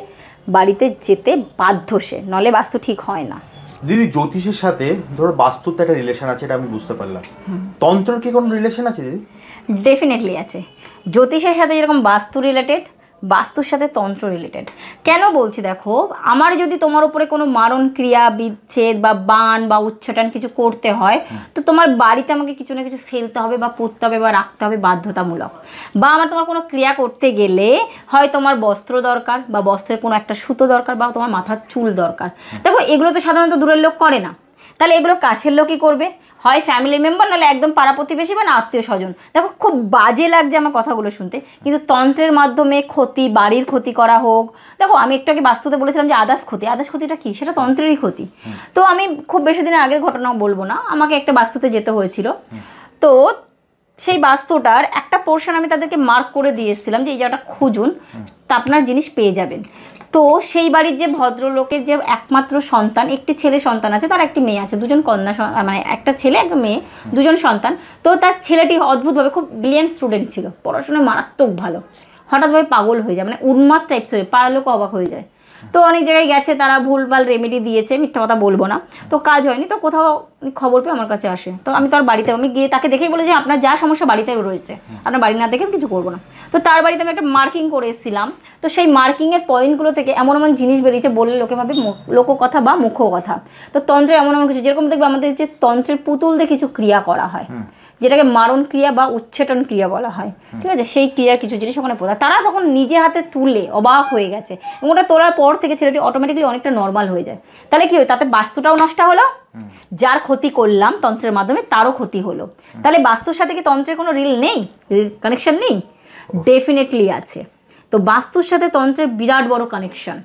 বাড়িতে যেতে বাধ্য সে, নলে বাস্তু ঠিক হয় না। দিদি জ্যোতিষের সাথে ধরো বাস্তুর তো একটা রিলেশন আছে, এটা আমি বুঝতে পারলাম, তন্ত্রের কি কোনো রিলেশন আছে দিদি? ডেফিনেটলি আছে। জ্যোতিষের সাথে যেরকম বাস্তু রিলেটেড, বাস্তুর সাথে তন্ত্র রিলেটেড। কেন বলছি, দেখো আমার যদি তোমার উপরে কোনো মারণ ক্রিয়া, বিচ্ছেদ বা বান বা উচ্চাটন কিছু করতে হয়, তো তোমার বাড়িতে আমাকে কিছু না কিছু ফেলতে হবে বা পুঁততে হবে বা রাখতে হবে বাধ্যতামূলক। বা আমার তোমার কোনো ক্রিয়া করতে গেলে হয় তোমার বস্ত্র দরকার, বা বস্ত্রের কোনো একটা সুতো দরকার, বা তোমার মাথার চুল দরকার। দেখো এগুলো তো সাধারণত দূরের লোক করে না, তাহলে এগুলো কাছের লোকই করবে, হয় ফ্যামিলি মেম্বার, নাহলে একদম পাড়া প্রতিবেশী বা না আত্মীয় স্বজন। দেখো খুব বাজে লাগছে আমার কথাগুলো শুনতে, কিন্তু তন্ত্রের মাধ্যমে ক্ষতি, বাড়ির ক্ষতি করা হোক। দেখো আমি একটু আগে বাস্তুতে বলেছিলাম যে আদার্স ক্ষতিটা কি, সেটা তন্ত্রেরই ক্ষতি। তো আমি খুব বেশি দিনের আগের ঘটনাও বলবো না, আমাকে একটা বাস্তুতে যেতে হয়েছিল। তো সেই বাস্তুটার একটা পোর্শন আমি তাদেরকে মার্ক করে দিয়েছিলাম যে এই জায়গাটা খুঁজুন, তা আপনার জিনিস পেয়ে যাবেন। তো সেই বাড়ির যে ভদ্রলোকের যে একমাত্র সন্তান, একটি ছেলে সন্তান আছে, তার একটি মেয়ে আছে, দুজন কন্যা, মানে একটা ছেলে একটা মেয়ে, দুজন সন্তান। তো তার ছেলেটি অদ্ভুতভাবে খুব ব্রিলিয়েন্ট স্টুডেন্ট ছিল, পড়াশোনায় মারাত্মক ভালো, হঠাৎভাবে পাগল হয়ে যায়, মানে উন্মাদ টাইপস হয়ে, পাড়ার লোক অবাক হয়ে যায়। তো অনেক জায়গায় গেছে, তারা ভুলভাল রেমেডি দিয়েছে, মিথ্যা কথা বলবো না, তো কাজ হয়নি। তো কোথাও খবর পেয়ে আমার কাছে আসে, তো আমি তার বাড়িতে, আমি গিয়ে তাকে দেখেই বলে যে আপনার যা সমস্যা বাড়িতে রয়েছে, আপনার বাড়ি না দেখে আমি কিছু করবো না। তো তার বাড়িতে আমি একটা মার্কিং করে এসেছিলাম। তো সেই মার্কিংয়ের পয়েন্টগুলো থেকে এমন এমন জিনিস বেরিয়েছে, বললে লোকে ভাবে লোককথা বা মুখকথা। তো তন্ত্রে এমন এমন কিছু, যেরকম দেখবে আমাদের যে তন্ত্রের পুতুল দিয়ে কিছু ক্রিয়া করা হয়, যেটাকে মারণ ক্রিয়া বা উচ্ছেটন ক্রিয়া বলা হয়, ঠিক আছে, সেই ক্রিয়ার কিছু জিনিস ওখানে প্রদান। তারা তখন নিজে হাতে তুলে অবাক হয়ে গেছে, এবং ওটা তোলার পর থেকে ছেলেটি অটোমেটিকলি অনেকটা নর্মাল হয়ে যায়। তাহলে কি হয়, তাতে বাস্তুটাও নষ্ট হলো, যার ক্ষতি করলাম তন্ত্রের মাধ্যমে তারও ক্ষতি হলো। তাহলে বাস্তুর সাথে কি তন্ত্রের কোনো রিল নেই, কানেকশন নেই? ডেফিনেটলি আছে। তো বাস্তুর সাথে তন্ত্রের বিরাট বড় কানেকশন,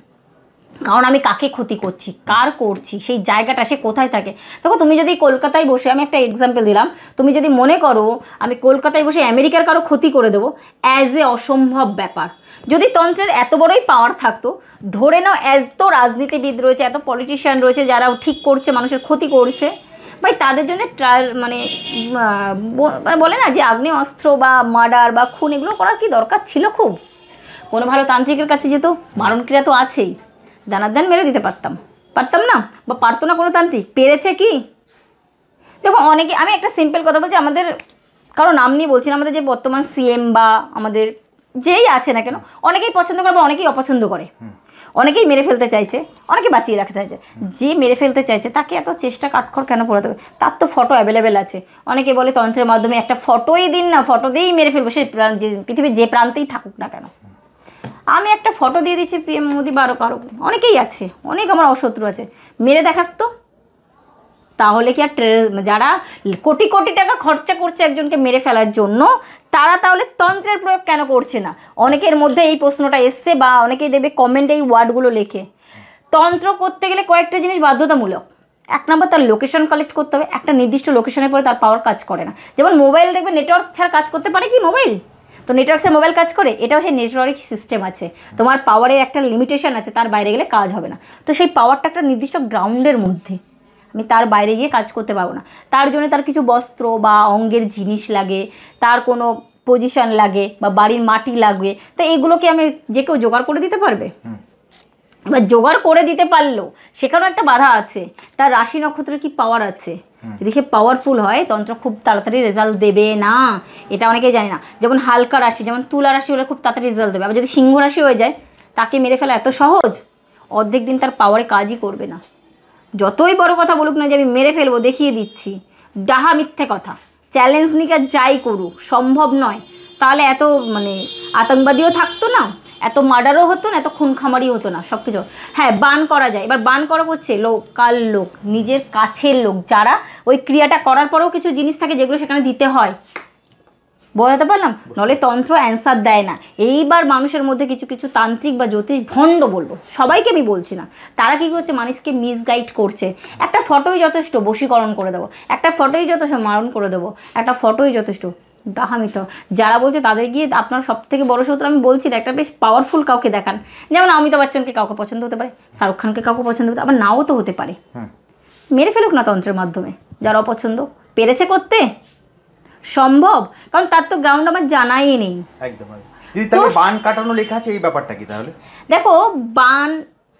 কারণ আমি কাকে ক্ষতি করছি, কার করছি, সেই জায়গাটা সে কোথায় থাকে। দেখো তুমি যদি কলকাতায় বসে, আমি একটা এক্সাম্পল দিলাম, তুমি যদি মনে করো আমি কলকাতায় বসে আমেরিকার কারো ক্ষতি করে দেবো, অ্যাজ এ অসম্ভব ব্যাপার। যদি তন্ত্রের এত বড়ই পাওয়ার থাকতো, ধরে নাও এত রাজনীতিবিদ রয়েছে, এত পলিটিশিয়ান রয়েছে যারা ঠিক করছে, মানুষের ক্ষতি করছে, ভাই তাদের জন্য ট্রায়াল মানে বলে না যে আগ্নেয় অস্ত্র বা মার্ডার বা খুন এগুলো করার কি দরকার ছিল? খুব কোনো ভালো তান্ত্রিকের কাছে যেত, মারণ ক্রিয়া তো আছেই, দানার দান মেরে দিতে পারতাম না, বা পারতো না কোনো তান্ত্রিক? পেরেছে কি? দেখো অনেকে, আমি একটা সিম্পল কথা বলছি, আমাদের কারো নাম নিয়ে বলছি না, আমাদের যে বর্তমান সিএম বা আমাদের যেই আছে না কেন, অনেকেই পছন্দ করে বা অনেকেই অপছন্দ করে, অনেকেই মেরে ফেলতে চাইছে, অনেকে বাঁচিয়ে রাখতে চাইছে। যে মেরে ফেলতে চাইছে তাকে এত চেষ্টা কাঠখড় কেন পড়াতে হবে? তার তো ফটো অ্যাভেলেবেল আছে। অনেকে বলে তন্ত্রের মাধ্যমে একটা ফটোই দিন না, ফটো দিয়েই মেরে ফেলবো, সে যে পৃথিবীর যে প্রান্তেই থাকুক না কেন। আমি একটা ফটো দিয়ে দিচ্ছি পিএম মোদি বা আরও কারো, অনেকেই আছে, অনেক আমার অশত্রু আছে, মেরে দেখাক তো। তাহলে কি আর যারা কোটি কোটি টাকা খরচা করছে একজনকে মেরে ফেলার জন্য, তারা তাহলে তন্ত্রের প্রয়োগ কেন করছে না? অনেকের মধ্যে এই প্রশ্নটা এসছে, বা অনেকেই দেখবে কমেন্টে এই ওয়ার্ডগুলো লেখে। তন্ত্র করতে গেলে কয়েকটা জিনিস বাধ্যতামূলক। এক নম্বর, তার লোকেশন কালেক্ট করতে হবে, একটা নির্দিষ্ট লোকেশনের পরে তার পাওয়ার কাজ করে না। যেমন মোবাইল দেখবে নেটওয়ার্ক ছাড়া কাজ করতে পারে কি মোবাইল? তো নেটওয়ার্ক ছাড়া মোবাইল কাজ করে, এটাও সেই নেটওয়ার্ক সিস্টেম আছে, তোমার পাওয়ারের একটা লিমিটেশন আছে, তার বাইরে গেলে কাজ হবে না। তো সেই পাওয়ারটা একটা নির্দিষ্ট গ্রাউন্ডের মধ্যে, আমি তার বাইরে গিয়ে কাজ করতে পারবো না। তার জন্য তার কিছু বস্ত্র বা অঙ্গের জিনিস লাগে, তার কোনো পজিশন লাগে বা বাড়ির মাটি লাগে। তো এগুলোকে আমি যে কেউ জোগাড় করে দিতে পারবে? এবার জোগাড় করে দিতে পারলেও সেখানেও একটা বাধা আছে, তার রাশি নক্ষত্রের কি পাওয়ার আছে। যদি সে পাওয়ারফুল হয়, তন্ত্র খুব তাড়াতাড়ি রেজাল্ট দেবে না, এটা অনেকেই জানে না। যেমন হালকা রাশি, যেমন তুলা রাশি হলে খুব তাড়াতাড়ি রেজাল্ট দেবে। আবার যদি সিংহ রাশি হয়ে যায়, তাকে মেরে ফেলা এত সহজ, অর্ধেক দিন তার পাওয়ারে কাজই করবে না। যতই বড় কথা বলুক না যে আমি মেরে ফেলবো, দেখিয়ে দিচ্ছি, ডাহা মিথ্যে কথা। চ্যালেঞ্জ নিকা যাই করুক, সম্ভব নয়। তাহলে এত মানে আতঙ্কবাদীও থাকতো না, এত মার্ডারও হতো না, এত খুন খামারিও হতো না, সব কিছু। হ্যাঁ, বান করা যায়। এবার বান করা হচ্ছে লোকাল লোক, নিজের কাছের লোক, যারা ওই ক্রিয়াটা করার পরেও কিছু জিনিস থাকে যেগুলো সেখানে দিতে হয়। বোঝাতে পারলাম? নলে তন্ত্র অ্যান্সার দেয় না। এইবার মানুষের মধ্যে কিছু কিছু তান্ত্রিক বা জ্যোতিষ ভণ্ড, বলবো সবাইকে আমি বলছি না, তারা কী করছে, মানুষকে মিসগাইড করছে। একটা ফটোই যথেষ্ট বশীকরণ করে দেবো, একটা ফটোই যথেষ্ট মারণ করে দেবো, একটা ফটোই যথেষ্ট। ডাহামিত যারা বলছে তাদের গিয়ে আপনার সব থেকে বড় শত্রু আমি বলছি না, একটা বেশ পাওয়ারফুল কাউকে দেখান। যেমন অমিতাভ বচ্চনকে কাউকে পছন্দ হতে পারে, শাহরুখ খানকে কাউকে পছন্দ হতে, আবার নাও তো হতে পারে। মেরে ফেলুক না তন্ত্রের মাধ্যমে, যারা অপছন্দ। পেরেছে করতে? সম্ভব, কারণ তার তো গ্রাউন্ড আমার জানাই নেই। একদম। তাহলে বান কাটানো লেখা আছে, এই ব্যাপারটা কি তাহলে? দেখো বান,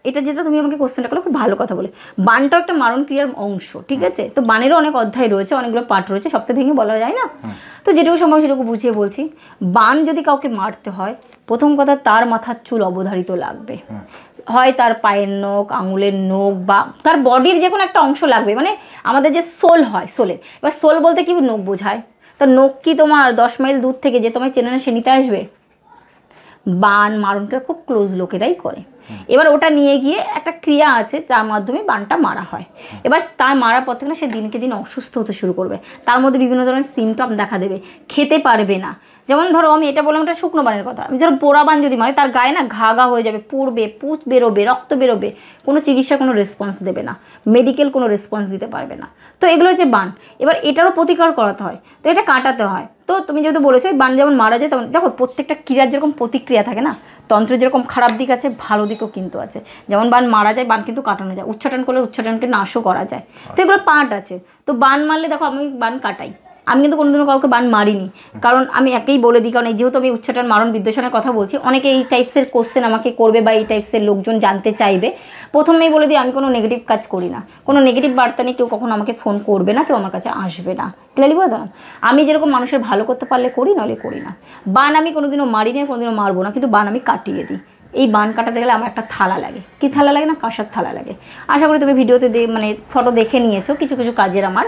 এটা যেটা তুমি আমাকে কোশ্চেনটা করলে খুব ভালো কথা বলে, বানটাও একটা মারণ ক্রিয়ার অংশ, ঠিক আছে? তো বানেরও অনেক অধ্যায় রয়েছে, অনেকগুলো পার্ট রয়েছে, সপ্তাহে ভেঙে বলা যায় না। তো যেটুকু সম্ভব সেটুকু বুঝিয়ে বলছি। বান যদি কাউকে মারতে হয়, প্রথম কথা তার মাথার চুল অবধারিত লাগবে, হয় তার পায়ের নখ, আঙুলের নখ, বা তার বডির যে কোনো একটা অংশ লাগবে। মানে আমাদের যে সোল হয়, সোলের, এবার সোল বলতে কি নখ বোঝায়? তো নখ কি তোমার 10 মাইল দূর থেকে যে তোমায় চেনে না সে নিতে আসবে? বান মারণটা খুব ক্লোজ লোকেরাই করে। এবার ওটা নিয়ে গিয়ে একটা ক্রিয়া আছে, তার মাধ্যমে বানটা মারা হয়। এবার তার মারার পর থেকে না সে দিনকে দিন অসুস্থ হতে শুরু করবে, তার মধ্যে বিভিন্ন ধরনের সিমটম দেখা দেবে, খেতে পারবে না। যেমন ধরো আমি এটা বললাম, একটা শুকনো বানের কথা, আমি ধরো পোড়া বান যদি মারে, তার গায়ে না ঘা ঘা হয়ে যাবে, পুড়বে, পুঁচ বেরোবে, রক্ত বেরোবে, কোনো চিকিৎসা কোনো রেসপন্স দেবে না, মেডিকেল কোনো রেসপন্স দিতে পারবে না। তো এগুলো হচ্ছে বান। এবার এটারও প্রতিকার করাতে হয়, তো এটা কাটাতে হয়। তো তুমি যেহেতু বলেছো বান যেমন মারা যায়, তেমন দেখো প্রত্যেকটা ক্রিয়ার যেরকম প্রতিক্রিয়া থাকে না, তন্ত্রের যেরকম খারাপ দিক আছে, ভালো দিকও কিন্তু আছে। যেমন বান মারা যায়, বান কিন্তু কাটানো যায়, উচ্চাটন করলে উচ্চাটনকে নাশও করা যায়। তো এগুলো পার্ট আছে। তো বান মারলে দেখো আমি বান কাটাই, আমি কিন্তু কোনোদিনও কাউকে বান মারিনি, কারণ আমি একেই বলে দিই, কারণ এই যেহেতু আমি উচ্চাটন মারণ বিদ্বেষণের কথা বলছি, অনেকে এই টাইপসের কোশ্চেন আমাকে করবে বা এই টাইপসের লোকজন জানতে চাইবে। প্রথমেই বলে দিই আমি কোনো নেগেটিভ কাজ করি না, কোনো নেগেটিভ বার্তা নিয়ে কেউ কখনো আমাকে ফোন করবে না, কেউ আমার কাছে আসবে না। ক্লিয়ারলি বলে দিলাম? আমি যেরকম মানুষের ভালো করতে পারলে করি, নলে করি না। বান আমি কোনোদিনও মারিনি, কোনোদিনও মারবো না, কিন্তু বান আমি কাটিয়ে দিই। এই বান কাটাতে গেলে আমার একটা থালা লাগে। কি থালা লাগে না? কাঁসার থালা লাগে। আশা করি তুমি ভিডিওতে মানে ফটো দেখে নিয়েছো কিছু কিছু কাজের আমার।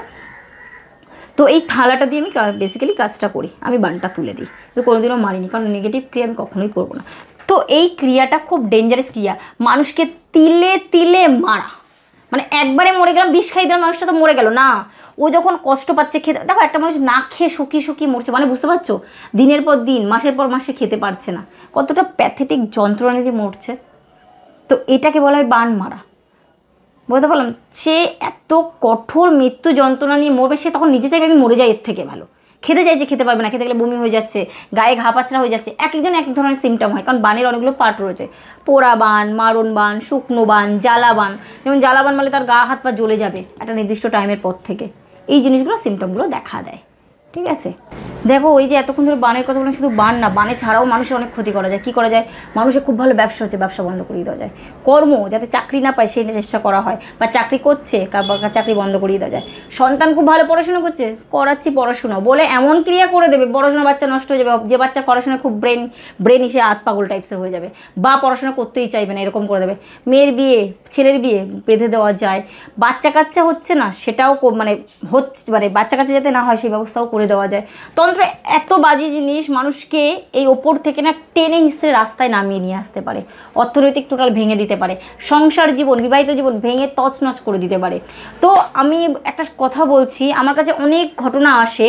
তো এই থালাটা দিয়ে আমি বেসিক্যালি কাজটা করি, আমি বানটা তুলে দিই। তো কোনোদিনও মারিনি, কারণ নেগেটিভ ক্রিয়া আমি কখনোই করবো না। তো এই ক্রিয়াটা খুব ডেঞ্জারাস ক্রিয়া, মানুষকে তিলে তিলে মারা। মানে একবারে মরে গেলাম, বিষ খাই দিলাম, মানুষটা তো মরে গেল না, ও যখন কষ্ট পাচ্ছে খেতে, দেখো একটা মানুষ না খেয়ে শুকিয়ে শুকিয়ে মরছে, মানে বুঝতে পারছো? দিনের পর দিন, মাসের পর মাসে খেতে পারছে না, কতটা প্যাথেটিক যন্ত্রণা দিয়ে মরছে। তো এটাকে বলা হয় বান মারা। বলতে পারলাম, সে এত কঠোর মৃত্যু যন্ত্রণা নিয়ে মরবে, সে তখন নিজে চাইবে আমি মরে যাই, এর থেকে ভালো। খেতে চাইছে, খেতে পারবে না, খেতে গেলে বমি হয়ে যাচ্ছে, গায়ে ঘা পাচড়া হয়ে যাচ্ছে। এক একজন এক এক ধরনের সিমটম হয়, কারণ বানের অনেকগুলো পার্ট রয়েছে। পোড়া বান, মারণ বান, শুকনো বান, জ্বালা বান। যেমন জ্বালা বান মানে তার গা হাত পা জ্বলে যাবে একটা নির্দিষ্ট টাইমের পর থেকে। এই জিনিসগুলো সিমটমগুলো দেখা দেয়, ঠিক আছে। দেখো ওই যে এতক্ষণ ধরে বানের কথা বললাম, শুধু বান না, বানে ছাড়াও মানুষের অনেক ক্ষতি করা যায়। কী করা যায়? মানুষের খুব ভালো ব্যবসা হচ্ছে, ব্যবসা বন্ধ করিয়ে দেওয়া যায়। কর্ম যাতে চাকরি না পায় সেই চেষ্টা করা হয়, বা চাকরি করছে চাকরি বন্ধ করিয়ে দেওয়া যায়। সন্তান খুব ভালো পড়াশোনা করছে, করাচ্ছি পড়াশোনা বলে এমন ক্রিয়া করে দেবে পড়াশোনা বাচ্চা নষ্ট হয়ে যাবে। যে বাচ্চা পড়াশোনা খুব ব্রেন এসে হাত পাগল টাইপসের হয়ে যাবে, বা পড়াশোনা করতেই চাইবে না, এরকম করে দেবে। মেয়ের বিয়ে, ছেলের বিয়ে বেঁধে দেওয়া যায়। বাচ্চা কাচ্চা হচ্ছে না সেটাও মানে বাচ্চা কাচ্চা যাতে না হয় সেই ব্যবস্থাও করে দেওয়া যায়। তন্ত্র এত বাজে জিনিস, মানুষকে এই ওপর থেকে না টেনে হিসেবে রাস্তায় নামিয়ে নিয়ে আসতে পারে, অর্থনৈতিক টোটাল ভেঙে দিতে পারে, সংসার জীবন, বিবাহিত জীবন ভেঙে তছনছ করে দিতে পারে। তো আমি একটা কথা বলছি, আমার কাছে অনেক ঘটনা আসে।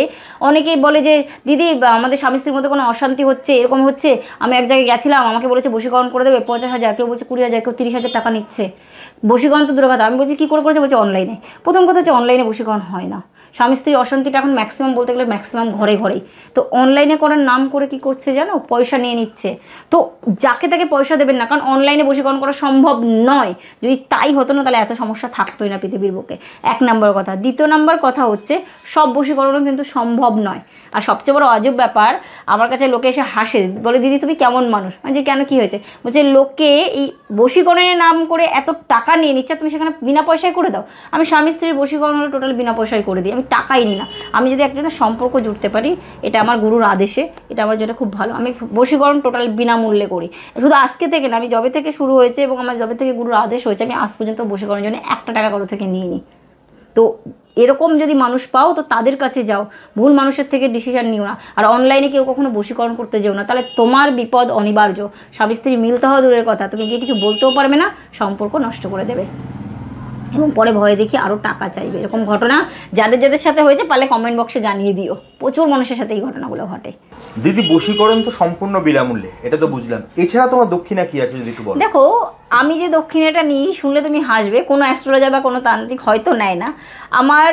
অনেকেই বলে যে দিদি আমাদের স্বামী স্ত্রীর মধ্যে কোনো অশান্তি হচ্ছে, এরকম হচ্ছে। আমি এক জায়গায় গেছিলাম, আমাকে বলেছে বশীকরণ করে দেবে 50,000, কেউ বলছে 20,000, কেউ 30,000 টাকা নিচ্ছে। বশীকরণ তো দূরের কথা। আমি বলছি কী করে করেছে? বলছে অনলাইনে। প্রথম কথা হচ্ছে অনলাইনে বশীকরণ হয় না। স্বামী স্ত্রীর অশান্তিটা এখন ম্যাক্সিমাম বলতে গেলে ম্যাক্সিমাম ঘরে ঘরেই। তো অনলাইনে করার নাম করে কি করছে জানো? পয়সা নিয়ে নিচ্ছে। তো যাকে তাকে পয়সা দেবেন না, কারণ অনলাইনে বশীকরণ করা সম্ভব নয়। যদি তাই হতো না তাহলে এত সমস্যা থাকতোই না পৃথিবীর বুকে। এক নম্বর কথা। দ্বিতীয় নম্বর কথা হচ্ছে সব বশীকরণও কিন্তু সম্ভব নয়। আর সবচেয়ে বড় অজব ব্যাপার, আমার কাছে লোকে এসে হাসে, বলে দিদি তুমি কেমন মানুষ? মানে যে কেন কী হয়েছে? বলছে লোকে এই বশীকরণের নাম করে এত টাকা নিয়ে নিচ্ছে, তুমি সেখানে বিনা পয়সায় করে দাও। আমি স্বামী স্ত্রীর বশীকরণ হলে টোটাল বিনা পয়সায় করে দিই, আমি টাকাই নিই না। আমি যদি একজনের সম্পর্ক জুড়তে পারি, এটা আমার গুরুর আদেশে, এটা আমার জন্য খুব ভালো। আমি বশীকরণ টোটাল বিনামূল্যে করি। শুধু আজকে থেকে না, আমি যবে থেকে শুরু হয়েছে এবং আমার যবে থেকে গুরুর আদেশ হয়েছে, আমি আজ পর্যন্ত বশীকরণের জন্য 1 টাকা কারো থেকে নিয়ে নিই। তো এরকম যদি মানুষ পাও তো তাদের কাছে যাও, ভুল মানুষের থেকে ডিসিশন নিও না। আর অনলাইনে কেউ কখনো বশীকরণ করতে যেও না, তাহলে তোমার বিপদ অনিবার্য। স্বামী স্ত্রী মিলতে হওয়া দূরের কথা, তুমি গিয়ে কিছু বলতেও পারবে না, সম্পর্ক নষ্ট করে দেবে এবং পরে ভয়ে দেখি আরও টাকা চাইবে। এরকম ঘটনা যাদের যাদের সাথে হয়েছে পারলে কমেন্ট বক্সে জানিয়ে দিও। প্রচুর মানুষের সাথে এই ঘটনাগুলো ঘটে। দিদি বশীকরণ তো সম্পূর্ণ বিনামূল্যে, এটা তো বুঝলাম। এছাড়া তোমার দক্ষিণা কি আছে যদি একটু বলো? দেখো আমি যে দক্ষিণাটা নিই শুনলে তুমি হাসবে, কোনো অ্যাস্ট্রোলজার বা কোনো তান্ত্রিক হয়তো নেয় না। আমার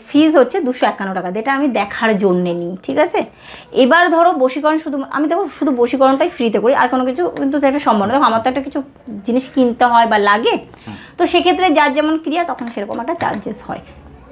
ফিজ হচ্ছে 251 টাকা, যেটা আমি দেখার জন্যে নিই, ঠিক আছে। এবার ধরো বশীকরণ শুধু আমি দেখো শুধু বশীকরণটাই ফ্রিতে করি, আর কোনো কিছু কিন্তু একটা সম্ভব না। দেখো আমার তো একটা কিছু জিনিস কিনতে হয় বা লাগে, তো সেক্ষেত্রে যার যেমন ক্রিয়া তখন সেরকম একটা চার্জেস হয়,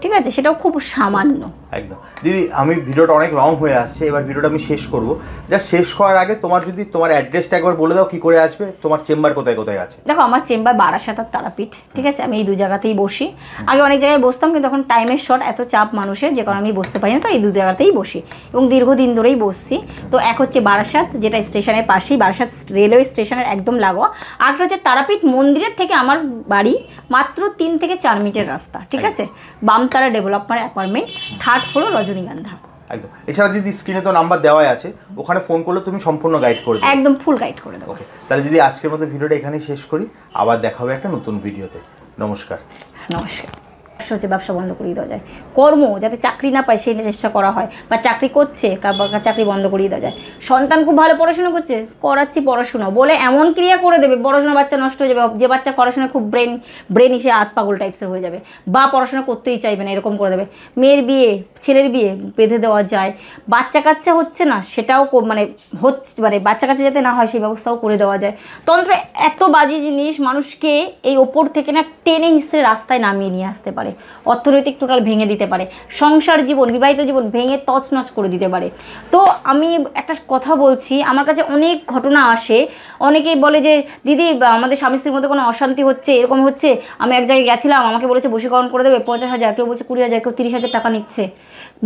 ঠিক আছে, সেটাও খুব সামান্য। একদম। দিদি আমি ভিডিওটা অনেক লং হয়ে আসছে, এবার ভিডিওটা আমি শেষ করব। যা শেষ করার আগে তোমার অ্যাড্রেসটা একবার বলে দাও, কি করে আসবে, তোমার চেম্বার কোথায় কোথায় আছে? দেখো আমার চেম্বার বারাসাত আর তারাপীঠ, ঠিক আছে। আমি এই 2 জায়গাতেই বসি। আগে অনেক জায়গায় বসতাম, কিন্তু এখন টাইমের শর্ট, এত চাপ মানুষের, যে কারণে আমি বসতে পারি না, তো এই 2 জায়গাতেই বসি এবং দীর্ঘদিন ধরেই বসছি। তো এক হচ্ছে বারাসাত, যেটা স্টেশনের পাশেই, বারাসাত রেলওয়ে স্টেশনের একদম লাগোয়া। আরেকটা হচ্ছে তারাপীঠ মন্দিরের থেকে আমার বাড়ি মাত্র 3 থেকে 4 মিনিটের রাস্তা, ঠিক আছে। বামতারা ডেভেলপমেন্ট অ্যাপার্টমেন্ট, 3rd ফ্লোর, রজনীগন্ধা। একদম। এছাড়া দিদি স্ক্রিনে তো নাম্বার দেওয়াই আছে, ওখানে ফোন করলে তুমি সম্পূর্ণ গাইড করে দেবে। একদম ফুল গাইড করে দেবো। ওকে, তাহলে দিদি আজকের মতো ভিডিওটা এখানেই শেষ করি, আবার দেখা হবে একটা নতুন ভিডিওতে। নমস্কার। নমস্কার। হচ্ছে ব্যবসা বন্ধ করিয়ে দেওয়া যায়। কর্ম যাতে চাকরি না পায় সেই চেষ্টা করা হয়, বা চাকরি করছে চাকরি বন্ধ করিয়ে দেওয়া যায়। সন্তান খুব ভালো পড়াশোনা করছে, করাচ্ছি পড়াশোনা বলে এমন ক্রিয়া করে দেবে পড়াশোনা বাচ্চা নষ্ট হয়ে যাবে। যে বাচ্চা পড়াশোনা খুব ব্রেন এসে হাত পাগল টাইপসের হয়ে যাবে, বা পড়াশোনা করতেই চাইবে না, এরকম করে দেবে। মেয়ের বিয়ে, ছেলের বিয়ে বেঁধে দেওয়া যায়। বাচ্চা কাচ্চা হচ্ছে না সেটাও বাচ্চা কাচ্চা যাতে না হয় সেই ব্যবস্থাও করে দেওয়া যায়। তন্ত্র এত বাজে জিনিস, মানুষকে এই ওপর থেকে না টেনে হিসেবে রাস্তায় নামিয়ে নিয়ে আসতে পারে, অর্থনৈতিক টোটাল ভেঙে দিতে পারে, সংসার জীবন, বিবাহিত জীবন ভেঙে তছনছ করে দিতে পারে। তো আমি একটা কথা বলছি, আমার কাছে অনেক ঘটনা আসে। অনেকেই বলে যে দিদি আমাদের স্বামী স্ত্রীর মধ্যে কোনো অশান্তি হচ্ছে, এরকম হচ্ছে। আমি এক জায়গায় গেছিলাম, আমাকে বলেছে বশীকরণ করে দেবে 50,000, কেউ বলছে 20,000, কেউ 30,000 টাকা নিচ্ছে।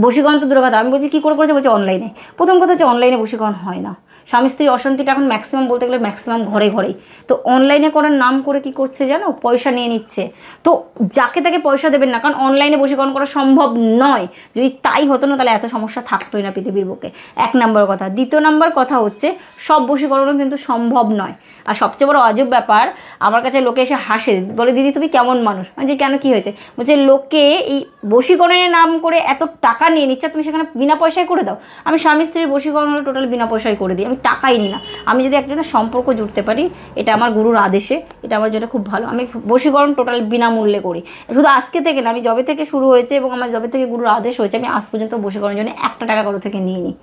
বশীকরণ তো দূরের কথা। আমি বলছি কী করে করেছে? বলছে অনলাইনে। প্রথম কথা হচ্ছে অনলাইনে বশীকরণ হয় না। স্বামী স্ত্রীর অশান্তিটা এখন ম্যাক্সিমাম বলতে গেলে ম্যাক্সিমাম ঘরে ঘরেই। তো অনলাইনে করার নাম করে কি করছে জানো? পয়সা নিয়ে নিচ্ছে। তো যাকে তাকে পয়সা দেবেন না, কারণ অনলাইনে বশীকরণ করা সম্ভব নয়। যদি তাই হতো না তাহলে এত সমস্যা থাকতোই না পৃথিবীর বুকে। এক নম্বর কথা। দ্বিতীয় নম্বর কথা হচ্ছে সব বশীকরণও কিন্তু সম্ভব নয়। আর সবচেয়ে বড় অজব ব্যাপার, আমার কাছে লোকে এসে হাসে, বলে দিদি তুমি কেমন মানুষ? মানে যে কেন কী হয়েছে? বলছে লোকে এই বশীকরণের নাম করে এত টাকা নিয়ে নিচ্ছে, তুমি সেখানে বিনা পয়সায় করে দাও। আমি স্বামী স্ত্রীর বশীকরণ হলে টোটাল বিনা পয়সায় করে দিই, আমি আমি টাকাই নিই না। আমি যদি একজনের সম্পর্ক জুড়তে পারি, এটা আমার গুরুর আদেশে, এটা আমার জন্য খুব ভালো। আমি বশীকরণ টোটাল বিনামূল্যে করি। শুধু আজকে থেকে না, আমি যবে থেকে শুরু হয়েছে এবং আমার যবে থেকে গুরুর আদেশ হয়েছে, আমি আজ পর্যন্ত বশীকরণের জন্য 1 টাকা কারো থেকে নিয়ে নিই।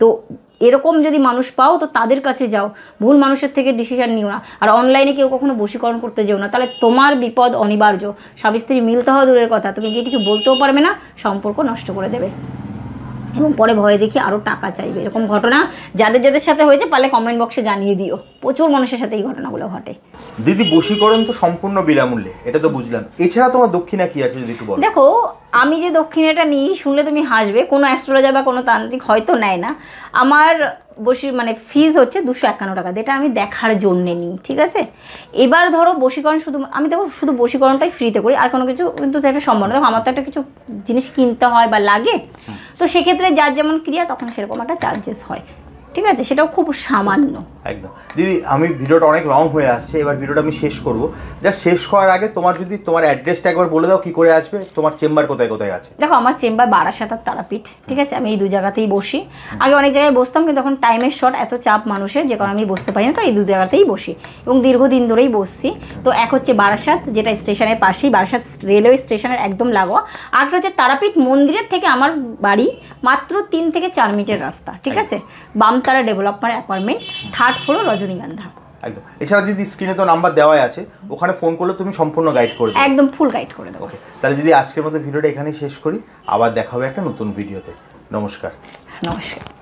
তো এরকম যদি মানুষ পাও তো তাদের কাছে যাও, ভুল মানুষের থেকে ডিসিশন নিও না। আর অনলাইনে কেউ কখনো বশীকরণ করতে যেও না, তাহলে তোমার বিপদ অনিবার্য। স্বামী স্ত্রী মিলতে হওয়া দূরের কথা, তুমি গিয়ে কিছু বলতেও পারবে না, সম্পর্ক নষ্ট করে দেবে এবং পরে ভয়ে দেখি আরও টাকা চাইবে। এরকম ঘটনা যাদের যাদের সাথে হয়েছে পারলে কমেন্ট বক্সে জানিয়ে দিও। প্রচুর মানুষের সাথে এই ঘটনাগুলো ঘটে। দিদি বশীকরণ তো সম্পূর্ণ বিনামূল্যে, এটা তো বুঝলাম। এছাড়া তোমার দক্ষিণা কি আছে যদি একটু বলো। দেখো, আমি যে দক্ষিণাটা নিই শুনলে তুমি হাসবে, কোনো অ্যাস্ট্রোলজার বা কোনো তান্ত্রিক হয়তো নেয় না। আমার ফিজ হচ্ছে 251 টাকা, যেটা আমি দেখার জন্যে নিই, ঠিক আছে। এবার ধরো বশীকরণ শুধু আমি দেখো শুধু বশীকরণটাই ফ্রিতে করি, আর কোনো কিছু কিন্তু একটা সম্ভব না। দেখো আমার তো একটা কিছু জিনিস কিনতে হয় বা লাগে, তো সেক্ষেত্রে যার যেমন ক্রিয়া তখন সেরকম একটা চার্জেস হয়, ঠিক আছে, সেটাও খুব সামান্য। একদম দিদি, আমি ভিডিওটা অনেক লং হয়ে আসছে, এবার ভিডিওটা আমি শেষ করব। যা শেষ করার আগে তোমার যদি তোমার অ্যাড্রেসটা একবার বলে দাও, কি করে আসবে, তোমার চেম্বার কোথায় কোথায় আছে। দেখো আমার চেম্বার বারাসাত আর তারাপীঠ, ঠিক আছে। আমি এই 2 জায়গাতেই বসি। আগে অনেক জায়গায় বসতাম, কিন্তু এখন টাইমের শর্ট, এত চাপ মানুষের, যে কারণে আমি বসতে পারি না, তো এই 2 জায়গাতেই বসি এবং দীর্ঘদিন ধরেই বসছি। তো এক হচ্ছে বারাসাত, যেটা স্টেশনের পাশেই, বারাসাত রেলওয়ে স্টেশনের একদম লাগোয়া। আরেকটা হচ্ছে তারাপীঠ মন্দিরের থেকে আমার বাড়ি মাত্র 3 থেকে 4 মিনিটের রাস্তা, ঠিক আছে। বামতারা ডেভেলপমেন্ট অ্যাপার্টমেন্ট, 3rd ফ্লোর, রজনীগন্ধা। একদম। এছাড়া দিদি স্ক্রিনে তো নাম্বার দেওয়াই আছে, ওখানে ফোন করলে তুমি সম্পূর্ণ গাইড করে দেবে। একদম ফুল গাইড করে দেবো। ওকে, তাহলে দিদি আজকের মতো ভিডিওটা এখানেই শেষ করি, আবার দেখা হবে একটা নতুন ভিডিওতে। নমস্কার। নমস্কার।